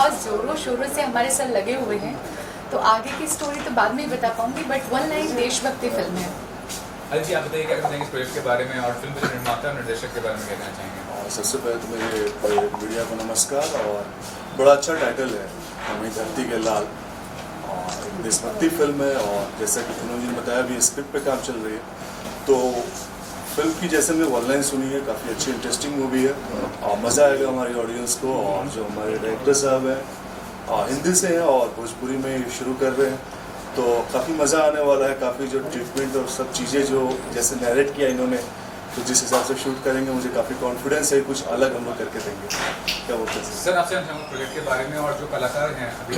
बहुत ज़ोरों शोरों से हमारे साथ लगे हुए हैं। तो आगे की स्टोरी तो बाद में ही बता पाऊंगी, बट वन लाइन देशभक्ति फिल्म है। अदिति जी, आप बताइए क्या कहते हैं इस प्रोजेक्ट के बारे में और फिल्म के निर्माता और निर्देशक के बारे में क्या कहना चाहेंगे? सबसे पहले तो मेरे मीडिया को नमस्कार। और बड़ा अच्छा टाइटल है, हमें धरती के लाल, और एक देशभक्ति फिल्म है। और जैसा कि कुनल जी ने बताया, अभी स्क्रिप्ट पे काम चल रही है। तो फिल्म की जैसे हमने वन लाइन सुनी है, काफ़ी अच्छी इंटरेस्टिंग मूवी है और मज़ा आएगा हमारी ऑडियंस को। और जो हमारे डायरेक्टर साहब हैं हिंदी से हैं और भोजपुरी में शुरू कर रहे हैं, तो काफ़ी मज़ा आने वाला है। काफ़ी जो ट्रीटमेंट और सब चीज़ें जो जैसे नैरेट किया इन्होंने, तो जिस हिसाब से शूट करेंगे मुझे काफ़ी कॉन्फिडेंस है कुछ अलग हम लोग करके देंगे। क्या बोलते हैं सर? आपसे हम प्रोजेक्ट के बारे में और जो कलाकार हैं अभी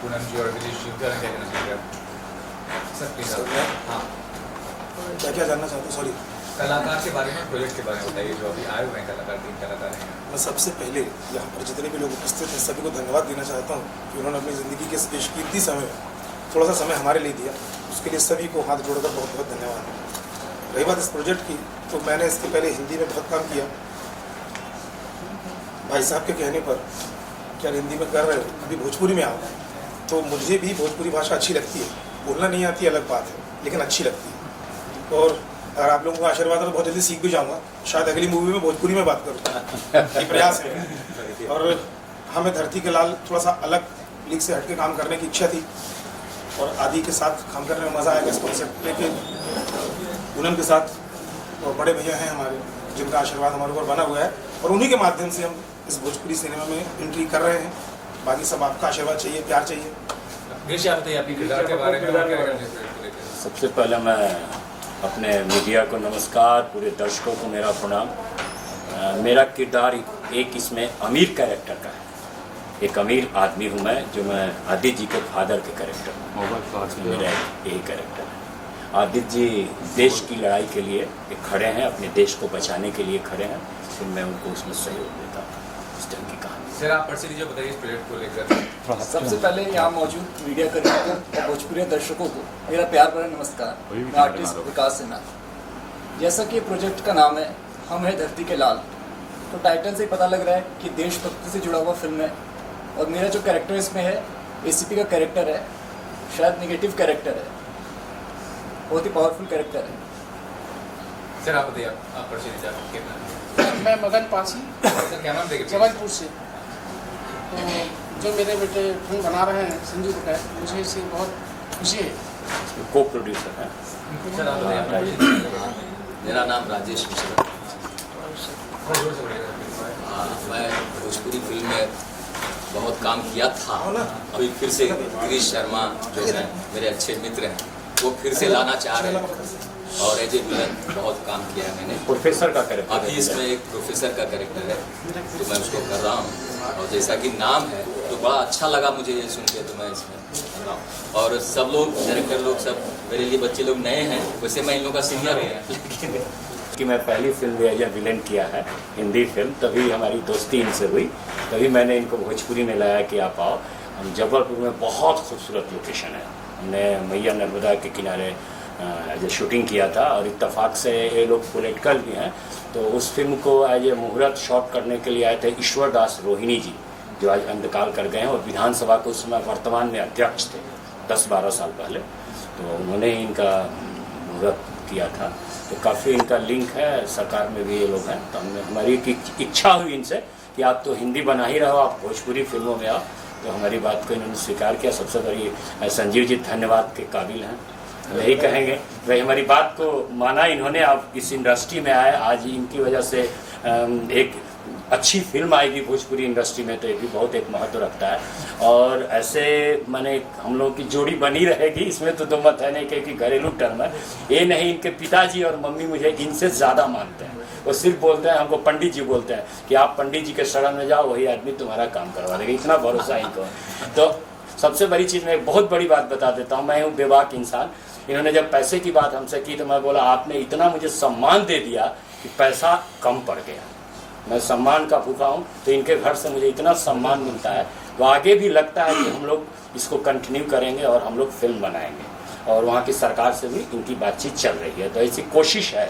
पूनम जी और विजय जी, क्या कहना चाहिए आप सर? प्लीज हाँ, क्या जानना चाहते हो? सॉरी, कलाकार के बारे में, प्रोजेक्ट के बारे में बताइए जो अभी आए हुए हैं कलाकार, 3 कलाकार हैं। मैं सबसे पहले यहाँ पर जितने भी लोग उपस्थित हैं सभी को धन्यवाद देना चाहता हूँ कि उन्होंने अपनी ज़िंदगी के बेशकीमती समय थोड़ा सा समय हमारे लिए दिया। उसके लिए सभी को हाथ जोड़कर बहुत बहुत धन्यवाद। रही बात इस प्रोजेक्ट की, तो मैंने इसके पहले हिंदी में बहुत काम किया। भाई साहब के कहने पर क्या हिंदी में कर रहे हो, अभी भोजपुरी में आओ। तो मुझे भी भोजपुरी भाषा अच्छी लगती है, बोलना नहीं आती अलग बात है, लेकिन अच्छी लगती है। और अगर आप लोगों का आशीर्वाद है तो बहुत जल्दी सीख भी जाऊँगा। शायद अगली मूवी में भोजपुरी में बात करूँ, ये प्रयास है। और हमें धरती के लाल थोड़ा सा अलग लीग से हटके काम करने की इच्छा थी, और आदि के साथ काम करने में मज़ा आएगा इस कॉन्सेप्ट लेके। पूनम के साथ तो बड़े भैया हैं हमारे, जिनका आशीर्वाद हमारे ऊपर बना हुआ है, और उन्हीं के माध्यम से हम इस भोजपुरी सिनेमा में एंट्री कर रहे हैं। बाकी सब आपका आशीर्वाद चाहिए, प्यार चाहिए। आप बताइए अपनी किरदार के बारे में और क्या कहना चाहिए? सबसे पहले मैं अपने मीडिया को नमस्कार, पूरे दर्शकों को मेरा प्रणाम। मेरा किरदार एक इसमें अमीर कैरेक्टर का है। एक अमीर आदमी हूँ मैं, जो मैं आदित्य जी के फादर के कैरेक्टर हूँ। मेरा यही कैरेक्टर है। आदित्य जी देश की लड़ाई के लिए एक खड़े हैं, अपने देश को बचाने के लिए खड़े हैं, फिर मैं उनको उसमें सहयोग देता हूँ। इस तरह की कहानी। सर आप पर्सनली जो बताइए इस प्रोजेक्ट को लेकर। सबसे पहले यहाँ मौजूद मीडिया कर्मियों को और भोजपुरी दर्शकों को मेरा प्यार भरा नमस्कार। मैं आर्टिस्ट विकास सिन्हा। जैसा कि प्रोजेक्ट का नाम है हम है धरती के लाल, तो टाइटल से ही पता लग रहा है कि देशभक्ति से जुड़ा हुआ फिल्म है। और मेरा जो कैरेक्टर इसमें है एसीपी का कैरेक्टर है, शायद नेगेटिव कैरेक्टर है, बहुत ही पावरफुल कैरेक्टर है। सर आप बताइए आप पर्सनली कितना? मैं मगन पासी, सर क्या नाम देखिए जबलपुर से। तो जो मेरे बेटे फिल्म बना रहे हैं संजीव का, मुझे इससे बहुत खुशी है। को प्रोड्यूसर है। सर आप बताइए। मेरा नाम राजेश मिश्रा। मैं भोजपुरी फिल्म में बहुत काम किया था, अभी फिर से गिरीश शर्मा जो है मेरे अच्छे मित्र हैं, वो फिर से लाना चाह रहे हैं। और एज ए विलन बहुत काम किया है मैंने। प्रोफेसर का कैरेक्टर अभी इसमें एक प्रोफेसर का कैरेक्टर है, तो मैं उसको कर रहा हूँ। और जैसा कि नाम है तो बड़ा अच्छा लगा मुझे ये सुन के, तो मैं इसमें कर रहा हूँ। और सब लोग डायरेक्टर लोग सब मेरे लिए बच्चे लोग नए हैं, वैसे मैं इन लोगों का सीनियर हूँ, लेकिन कि मैं पहली फिल्म एज ए विलेन किया है, हिंदी फिल्म, तभी हमारी दोस्ती इनसे हुई। तभी मैंने इनको भोजपुरी में लाया कि आप आओ। हम जबलपुर में बहुत खूबसूरत लोकेशन है, हमने मैया नर्मदा के किनारे एज ए शूटिंग किया था। और इत्तेफाक से ये लोग पॉलिटिकल भी हैं, तो उस फिल्म को एज ए मुहूर्त शॉट करने के लिए आए थे ईश्वर दास रोहिणी जी, जो आज इंतकाल कर गए हैं और विधानसभा को उस समय वर्तमान में अध्यक्ष थे 10-12 साल पहले। तो उन्होंने इनका मुहूर्त किया था, तो काफ़ी इनका लिंक है, सरकार में भी ये लोग हैं। तो हमारी एक इच्छा हुई इनसे कि आप तो हिंदी बना ही रहो, आप भोजपुरी फिल्मों में आओ। तो हमारी बात को इन्होंने स्वीकार किया। सबसे बड़ी संजीव जी धन्यवाद के काबिल हैं, यही कहेंगे। वही हमारी बात को माना इन्होंने, आप इस इंडस्ट्री में आए, आज इनकी वजह से एक अच्छी फिल्म आएगी भोजपुरी इंडस्ट्री में, तो ये भी बहुत एक महत्व रखता है। और ऐसे माने हम लोगों की जोड़ी बनी रहेगी, इसमें तो दो मत है नहीं, क्योंकि घरेलू टर्म है ये नहीं। इनके पिताजी और मम्मी मुझे इनसे ज़्यादा मानते हैं, वो सिर्फ बोलते हैं, हमको पंडित जी बोलते हैं कि आप पंडित जी के शरण में जाओ, वही आदमी तुम्हारा काम करवा देगा, इतना भरोसा इनको है। तो सबसे बड़ी चीज़, मैं एक बहुत बड़ी बात बता देता हूँ, मैं हूँ बेबाक इंसान। इन्होंने जब पैसे की बात हमसे की तो मैं बोला आपने इतना मुझे सम्मान दे दिया कि पैसा कम पड़ गया। मैं सम्मान का भूखा हूँ, तो इनके घर से मुझे इतना सम्मान मिलता है, तो आगे भी लगता है कि हम लोग इसको कंटिन्यू करेंगे और हम लोग फिल्म बनाएंगे। और वहाँ की सरकार से भी इनकी बातचीत चल रही है, तो ऐसी कोशिश है,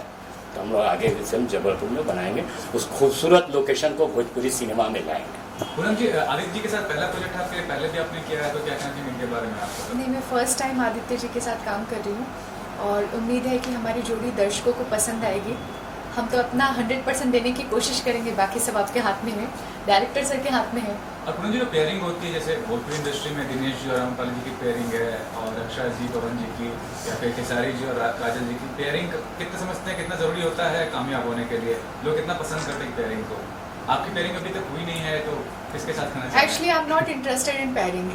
तो हम लोग आगे भी फिल्म जबलपुर में बनाएंगे, उस खूबसूरत लोकेशन को भोजपुरी सिनेमा में लाएंगे। पूनम जी, आदित्य जी के साथ पहला प्रोजेक्ट है आपके, पहले भी आपने किया है, तो क्या कहना चाहिए इनके बारे में आपको? नहीं, मैं फर्स्ट टाइम आदित्य जी के साथ काम कर रही हूँ और उम्मीद है कि हमारी जोड़ी दर्शकों को पसंद आएगी। हम तो अपना 100% देने की कोशिश करेंगे, बाकी सब आपके हाथ में है, डायरेक्टर सर के हाथ में है। और पूनम जी, जो पेयरिंग होती है जैसे भोजपुरी इंडस्ट्री में दिनेश जी और रामपाल जी की पेयरिंग है, और रक्षा जी पवन जी की, या फिर खेसारी जी और काजल जी की पेयरिंग, कितना समझते हैं कितना ज़रूरी होता है कामयाब होने के लिए? लोग कितना पसंद करते हैं पेयरिंग को? आपकी पेयरिंग अभी तक हुई नहीं है, तो किसके साथ करना चाहिए? Actually I am not interested in pairing.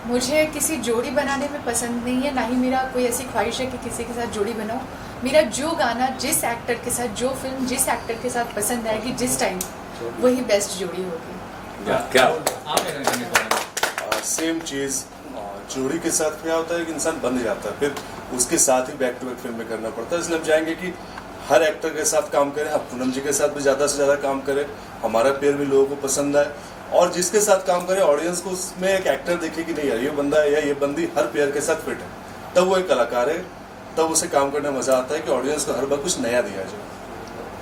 मुझे किसी जोड़ी बनाने में पसंद नहीं है, ना ही मेरा कोई ऐसी ख्वाहिश है कि किसी के साथ जोड़ी बनाऊं। मेरा जो गाना जिस एक्टर के साथ, जो फिल्म जिस एक्टर के साथ पसंद आएगी जिस टाइम, वही बेस्ट जोड़ी होगी। क्या आप क्या कहना चाहेंगे? सेम चीज़ जोड़ी के साथ क्या होता है कि इंसान बन जाता है, फिर उसके साथ ही बैक टू बैक फिल्म में करना पड़ता है। इसलिए हम चाहेंगे कि हर एक्टर के साथ काम करें, हम पूनम जी के साथ भी ज़्यादा से ज़्यादा काम करें, हमारा पेयर भी लोगों को पसंद आए, और जिसके साथ काम करें ऑडियंस को उसमें एक एक्टर देखे कि नहीं यार ये बंदा है या ये बंदी हर पेयर के साथ फिट है, तब वो एक कलाकार है, तब उसे काम करने में मज़ा आता है कि ऑडियंस को हर बार कुछ नया दिया जाए।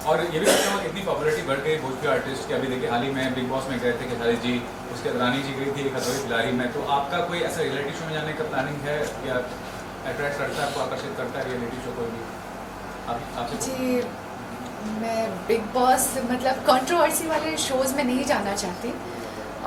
और ये भी कहता हूँ इतनी पॉपुलैरिटी बढ़ गई भोजपुरी आर्टिस्ट की। अभी देखिए हाल ही में बिग बॉस में गए थे खेसारी जी, उसके रानी जी गई थी खतरों खिलाड़ी में। तो आपका कोई ऐसा रियलिटी शो में जाने का प्लानिंग है, या अट्रैक्ट करता है, आपको आकर्षित करता है रियलिटी शो कोई भी? आपसे जी, मैं बिग बॉस मतलब कंट्रोवर्सी वाले शोज़ में नहीं जाना चाहती,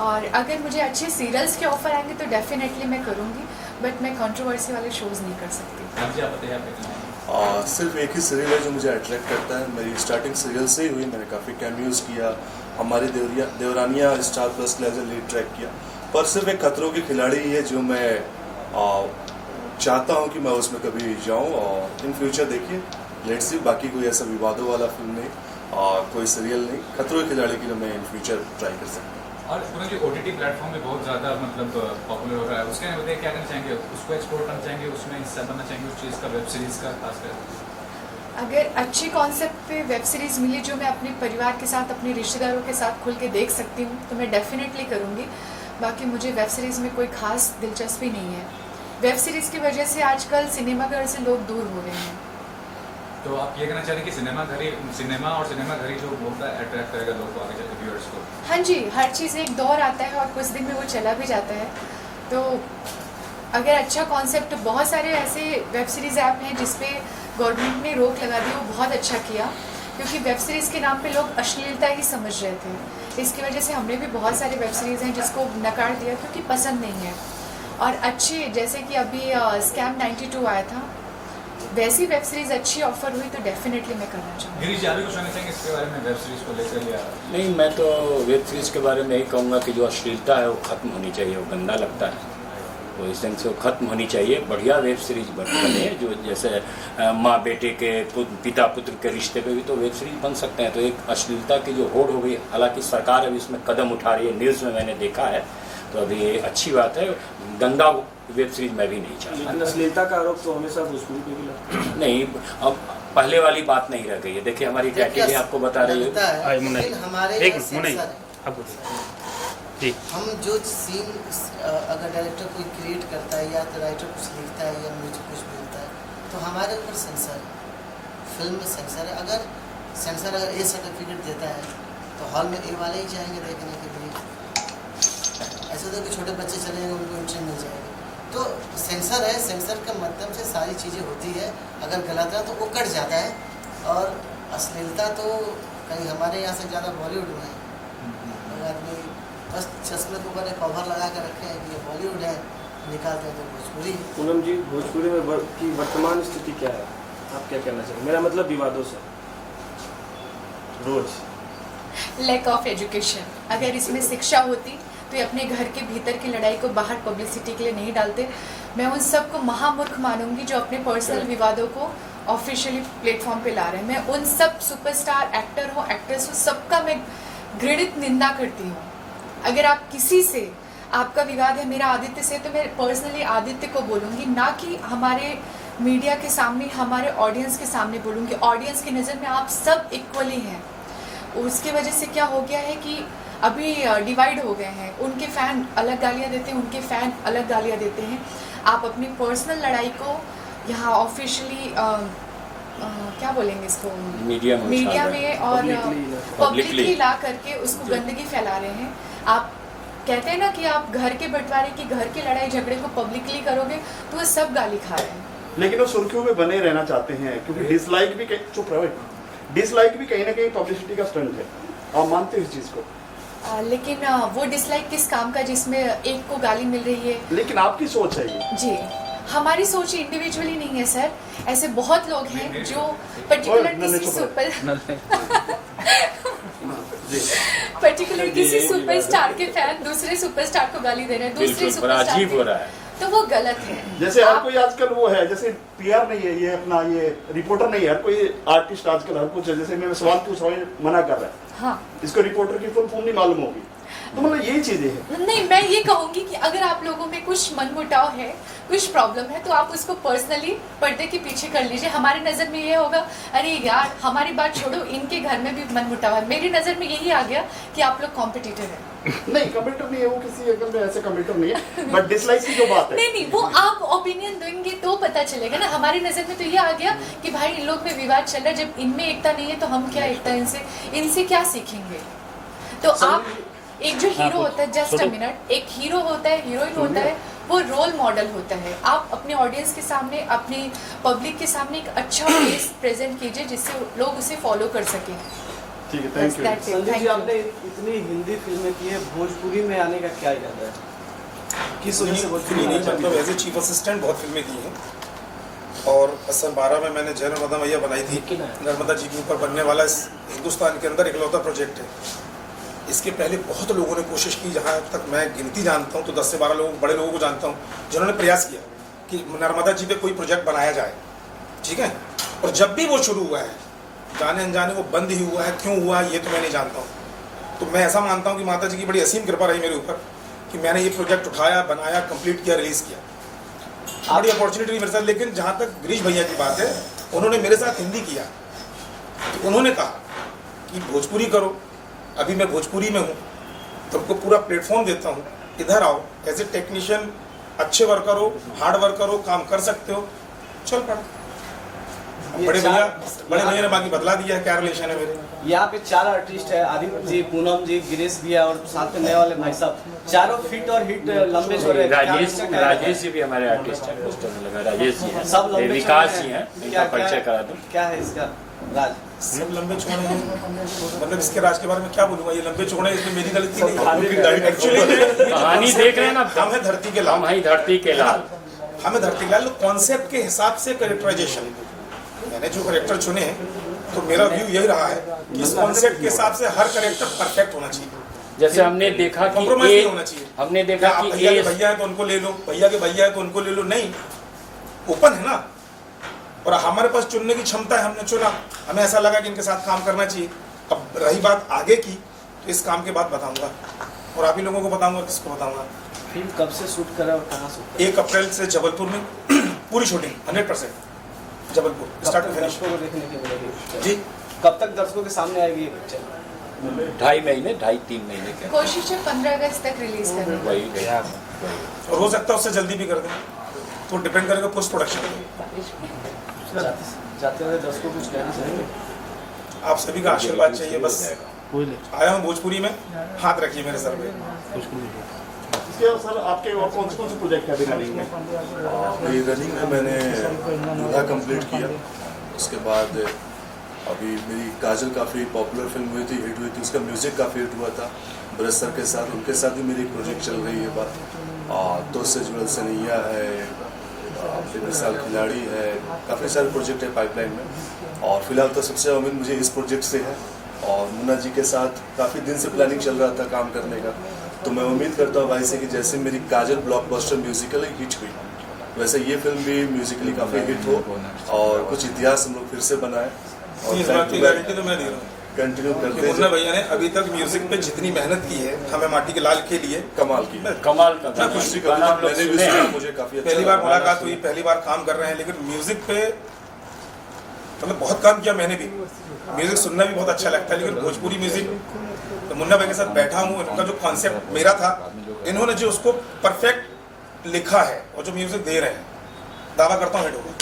और अगर मुझे अच्छे सीरियल्स के ऑफर आएंगे तो डेफिनेटली मैं करूँगी, बट मैं कंट्रोवर्सी वाले शोज़ नहीं कर सकती। आप जी, आप बताइए आप क्या? सिर्फ एक ही सीरियल है जो मुझे अट्रैक्ट करता है, मेरी स्टार्टिंग सीरियल से ही हुई, मैंने काफ़ी कैमियोज़ किया, हमारी देवरानिया स्टार प्लस के एज ए लीड ट्रैक किया, पर सिर्फ एक खतरों की खिलाड़ी ही है जो मैं चाहता हूँ कि मैं उसमें कभी जाऊँ, और इन फ्यूचर देखिए लेट्स सी, बाकी कोई ऐसा विवादों वाला फिल्म नहीं, कोई सीरियल नहीं, खतरों की खिलाड़ी के लिए मैं इन फ्यूचर ट्राई कर सकता हूँ। और पूरा जो OTT प्लेटफॉर्म में बहुत ज़्यादा मतलब पॉपुलर हो रहा है, उसके बताइए क्या करना चाहेंगे? उसको एक्सप्लोर करना चाहेंगे, उसमें हिस्सा बनना चाहेंगे उस चीज़ का, वेब सीरीज़ का खासकर? अगर अच्छी कॉन्सेप्ट पे वेब सीरीज़ मिली जो मैं अपने परिवार के साथ, अपने रिश्तेदारों के साथ खुल के देख सकती हूँ, तो मैं डेफिनेटली करूँगी। बाकी मुझे वेब सीरीज़ में कोई खास दिलचस्पी नहीं है। वेब सीरीज़ की वजह से आजकल सिनेमाघर से लोग दूर हो रहे हैं। तो आप ये कहना चाह रहे हैं कि सिनेमा और सिनेमा घर ही जो बोलता है अट्रैक्ट करेगा लोगों को, आगे चलकर व्यूअर्स को? हाँ जी, हर चीज़ एक दौर आता है और कुछ दिन में वो चला भी जाता है। तो अगर अच्छा कॉन्सेप्ट, बहुत सारे ऐसे वेब सीरीज़ ऐप हैं जिसपे गवर्नमेंट ने रोक लगा दी, वो बहुत अच्छा किया, क्योंकि वेब सीरीज़ के नाम पे लोग अश्लीलता ही समझ रहे थे। इसकी वजह से हमने भी बहुत सारे वेब सीरीज़ हैं जिसको नकार दिया क्योंकि पसंद नहीं है। और अच्छी, जैसे कि अभी स्कैम 92 आया था, वैसी वेब सीरीज़ अच्छी ऑफर हुई तो डेफिनेटली मैं करना चाहूँगी। गिरीश जी, आप भी कुछ कहना चाहेंगे इसके बारे में, वेब सीरीज़ को लेकर? या नहीं, मैं तो वेब सीरीज़ के बारे में यही कहूँगा कि जो अश्लीलता है वो ख़त्म होनी चाहिए, वो गंदा लगता है, वो इस ढंग से वो ख़त्म होनी चाहिए। बढ़िया वेब सीरीज बने, जो जैसे माँ बेटे के, पिता पुत्र के रिश्ते पे भी तो वेब सीरीज बन सकते हैं। तो एक अश्लीलता की जो होड़ हो गई, हालांकि सरकार अभी इसमें कदम उठा रही है, न्यूज़ में मैंने देखा है, तो अभी ये अच्छी बात है। गंदा वेब सीरीज मैं भी नहीं चाहता। अश्लीलता का आरोप तो हमेशा भोजपुरी पे भी लगता है। नहीं, अब पहले वाली बात नहीं रह गई है। देखिए हमारी कैटेगरी आपको बता रही है। हमारे जी, हम जो सीन अगर डायरेक्टर कोई क्रिएट करता है या तो राइटर कुछ लिखता है या म्यूजिक कुछ बोलता है, तो हमारे ऊपर सेंसर है, फिल्म में सेंसर है। अगर सेंसर अगर ए सर्टिफिकेट देता है तो हॉल में ए वाले ही जाएंगे देखने के लिए। ऐसा तो कि छोटे बच्चे चलेंगे, उनको एंट्री मिल जाएगी। तो सेंसर है, सेंसर के माध्यम से सारी चीज़ें होती है। अगर गलत है तो वो कट जाता है। और अश्लीलता तो कहीं हमारे यहाँ से ज़्यादा बॉलीवुड में है। अगर आदमी बस चश्मे के ऊपर एक कवर लगा कर रखे हैं कि ये बॉलीवुड है, निकालते हैं तो भोजपुरी। पूनम जी, भोजपुरी में की वर्तमान स्थिति क्या है, आप क्या कहना चाहिए? मेरा मतलब विवादों से रोज लैक ऑफ एजुकेशन। अगर इसमें शिक्षा होती तो ये अपने घर के भीतर की लड़ाई को बाहर पब्लिसिटी के लिए नहीं डालते। मैं उन सबको महामूर्ख मानूंगी जो अपने पर्सनल विवादों को ऑफिशियली प्लेटफॉर्म पे ला रहे हैं। मैं उन सब सुपरस्टार एक्टर हो, एक्ट्रेस हो, सबका मैं घृणित निंदा करती हूँ। अगर आप किसी से, आपका विवाद है मेरा आदित्य से, तो मैं पर्सनली आदित्य को बोलूँगी, ना कि हमारे मीडिया के सामने, हमारे ऑडियंस के सामने बोलूँगी। ऑडियंस की नज़र में आप सब इक्वली हैं। उसकी वजह से क्या हो गया है कि अभी डिवाइड हो गए हैं। उनके फ़ैन अलग गालियाँ देते हैं, उनके फ़ैन अलग गालियाँ देते हैं। आप अपनी पर्सनल लड़ाई को यहाँ ऑफिशियली क्या बोलेंगे इसको, मीडिया में मीडिया उछाल रहे में और Publicly पब्लिकली ला करके उसको गंदगी फैला रहे हैं। आप कहते हैं ना कि आप घर के बंटवारे की, घर की लड़ाई झगड़े को पब्लिकली करोगे तो वो सब गाली खा रहे हैं। लेकिन वो सुर्खियों में बने रहना चाहते हैं क्योंकि डिसलाइक भी डिसलाइक भी कहीं ना कहीं पब्लिसिटी का स्टंट है। आप मानते हो इस चीज को? लेकिन वो डिसलाइक किस काम का जिसमें एक को गाली मिल रही है? लेकिन आपकी सोच है ये। जी, हमारी सोच इंडिविजुअली नहीं है सर। ऐसे बहुत लोग हैं जो पर्टिकुलर किसी सुपरस्टार के फैन दूसरे सुपरस्टार को गाली दे रहे हैं, दूसरे सुपरस्टार अजीब हो रहा है। तो वो गलत है। जैसे हर कोई आजकल वो है, जैसे पीआर नहीं है, ये अपना ये रिपोर्टर नहीं है, हर कोई आर्टिस्ट आजकल हर कुछ है। जैसे मैं सवाल पूछ रहा हूँ, मना कर रहा है, हाँ, इसको रिपोर्टर की फुल फॉर्म नहीं मालूम होगी, तो मतलब यही चीजें हैं। नहीं, मैं ये कहूंगी कि अगर आप लोगों में कुछ मनमुटाव है, कुछ प्रॉब्लम है, तो आप उसको पर्सनली पर्दे के पीछे कर लीजिए। हमारी नज़र में ये होगा, अरे यार हमारी बात छोड़ो, इनके घर में भी मनमुटाव है। मेरी नज़र में यही आ गया कि आप लोग कॉम्पिटिटर हैं। नहीं, कमेंटर नहीं है वो, किसी अकल में ऐसे कमेंटर नहीं है, बट डिसलाइक की जो बात है नहीं, वो आप ओपिनियन देंगे तो पता चलेगा ना। हमारी नज़र में तो ये आ गया कि भाई इन लोग में विवाद चल रहा है, जब इनमें एकता नहीं है तो हम क्या एकता इनसे क्या सीखेंगे? तो आप एक जो हीरो होता है, जस्ट अ मिनट, एक हीरो होता है, हीरोइन होता है, वो रोल मॉडल होता है। आप अपने ऑडियंस के सामने, अपनी पब्लिक के सामने एक अच्छा फेस प्रेजेंट कीजिए जिससे लोग उसे फॉलो कर सकें। ठीक है, थैंक यू। संजय जी, आपने इतनी हिंदी फिल्में की है, भोजपुरी में आने का क्या इरादा है? किस वजह से भोजपुरी नहीं? मतलब एज ए चीफ असिस्टेंट बहुत फिल्में की हैं और सन 12 में मैंने जय नर्मदा मैया बनाई थी। नर्मदा जी के ऊपर बनने वाला इस हिंदुस्तान के अंदर इकलौता प्रोजेक्ट है। इसके पहले बहुत लोगों ने कोशिश की, जहाँ तक मैं गिनती जानता हूँ तो 10 से 12 लोग, बड़े लोगों को जानता हूँ जिन्होंने प्रयास किया कि नर्मदा जी पे कोई प्रोजेक्ट बनाया जाए, ठीक है। और जब भी वो शुरू हुआ है, जाने अनजाने वो बंद ही हुआ है। क्यों हुआ है ये तो मैं नहीं जानता हूँ। तो मैं ऐसा मानता हूँ कि माता जी की बड़ी असीम कृपा रही मेरे ऊपर कि मैंने ये प्रोजेक्ट उठाया, बनाया, कंप्लीट किया, रिलीज़ किया। बड़ी अपॉर्चुनिटी मेरे साथ। लेकिन जहाँ तक गिरीश भैया की बात है, उन्होंने मेरे साथ हिंदी किया तो उन्होंने कहा कि भोजपुरी करो। अभी मैं भोजपुरी में हूँ, तुमको पूरा प्लेटफॉर्म देता हूँ, इधर आओ, एज ए टेक्नीशियन अच्छे वर्कर हो, हार्ड वर्कर हो, काम कर सकते हो, चल पड़ा। बड़े भैया ने बाकी बदला दिया है। क्या रिलेशन है मेरे? यहाँ पे 4 आर्टिस्ट है, आदित्य जी, पूनम जी, गिरीश भी है और साथ में नए वाले भाई साहब, चारों फिट और हिट लंबे चौड़े। राजेश जी भी हमारे आर्टिस्ट हैं, पोस्टर में लगा राजेश जी हैं, सब लंबे विकास जी हैं, इनका परिचय करा दूं। क्या है इसका राज? सब लंबे चौड़े हैं। मतलब इसके राज के बारे में क्या बोलूँगा? ये लंबे चौड़े, इसमें मेरी गलती नहीं। एक्चुअली कहानी देख रहे हैं ना, हम है धरती के लाल, हम है धरती के लाल, हमें धरती के लाल। कॉन्सेप्ट के हिसाब से कैरेक्टराइजेशन, मैंने जो कैरेक्टर चुने तो मेरा व्यू यही रहा है कि इस कॉन्सेप्ट के हिसाब से हर कैरेक्टर परफेक्ट होना चाहिए। जैसे हमने देखा कि कॉम्प्रोमाइज नहीं होना चाहिए। हमने देखा कि भैया के भैया है तो उनको ले लो, भैया के भैया है तो उनको ले लो, नहीं, ओपन है ना। और हमारे पास चुनने की क्षमता है, हमने चुना, हमें ऐसा लगा कि इनके साथ काम करना चाहिए। अब रही बात आगे की, तो इस काम के बाद बताऊंगा और आप ही लोगों को बताऊंगा, किसको बताऊंगा। फिल्म कब से शूट करा और कहाँ शूट? 1 अप्रैल से जबलपुर में पूरी shooting 100% Jabalpur start to finish. दर्शकों को देखने के मिलेगी जी। कब तक दर्शकों के सामने आएगी ये पिक्चर? 2.5 महीने के कोशिश है 15 अगस्त तक रिलीज करने की। वही और हो सकता है उससे जल्दी भी कर दें, तो डिपेंड करेगा पोस्ट प्रोडक्शन पे। जाते हुए दर्शकों को कुछ कहना चाहेंगे? आप सभी का आशीर्वाद चाहिए बस। आया हूँ भोजपुरी में, हाथ रखिए मेरे सर पे। इसके बाद सर आपके और कौन से प्रोजेक्ट है अभी रनिंग में? अभी रनिंग में मैंने दूल्हा कंप्लीट किया, उसके बाद अभी मेरी काजल काफ़ी पॉपुलर फिल्म हुई थी, हिट हुई थी, उसका म्यूज़िक काफ़ी हिट हुआ था ब्रज सर के साथ। उनके साथ भी मेरी एक प्रोजेक्ट चल रही है बात, तो से जुड़ल सनैया है, मिसाल खिलाड़ी है, काफ़ी सारे प्रोजेक्ट है पाइपलाइन में। और फिलहाल तो सबसे उम्मीद मुझे इस प्रोजेक्ट से है और मुन्ना जी के साथ काफ़ी दिन से प्लानिंग चल रहा था काम करने का। तो मैं उम्मीद करता हूँ भाई से कि जैसे मेरी काजल ब्लॉकबस्टर म्यूजिकली हिट हुई, वैसे ये फिल्म भी म्यूजिकली काफ़ी हिट हो और कुछ इतिहास हम लोग फिर से बनाए। और इस बात की गारंटी तो मैं दे रहा हूँ, कंटिन्यू करते हैं। मुन्ना भैया ने अभी तक म्यूजिक पे जितनी मेहनत की है हमें माटी के लाल के लिए, कमाल की, कमाल का मैं खुशी करता हूं, मैंने भी सुना, मुझे काफ़ी अच्छा पहली बार लगा। मुलाकात हुई, पहली बार काम कर रहे हैं, लेकिन म्यूजिक पे मतलब बहुत काम किया मैंने भी। म्यूजिक सुनना भी बहुत अच्छा लगता है, लेकिन भोजपुरी म्यूजिक तो मुन्ना भाई के साथ बैठा हूँ, इनका जो कॉन्सेप्ट मेरा था, इन्होंने जो उसको परफेक्ट लिखा है और जो म्यूजिक दे रहे हैं, दावा करता हूँ हिट होगा।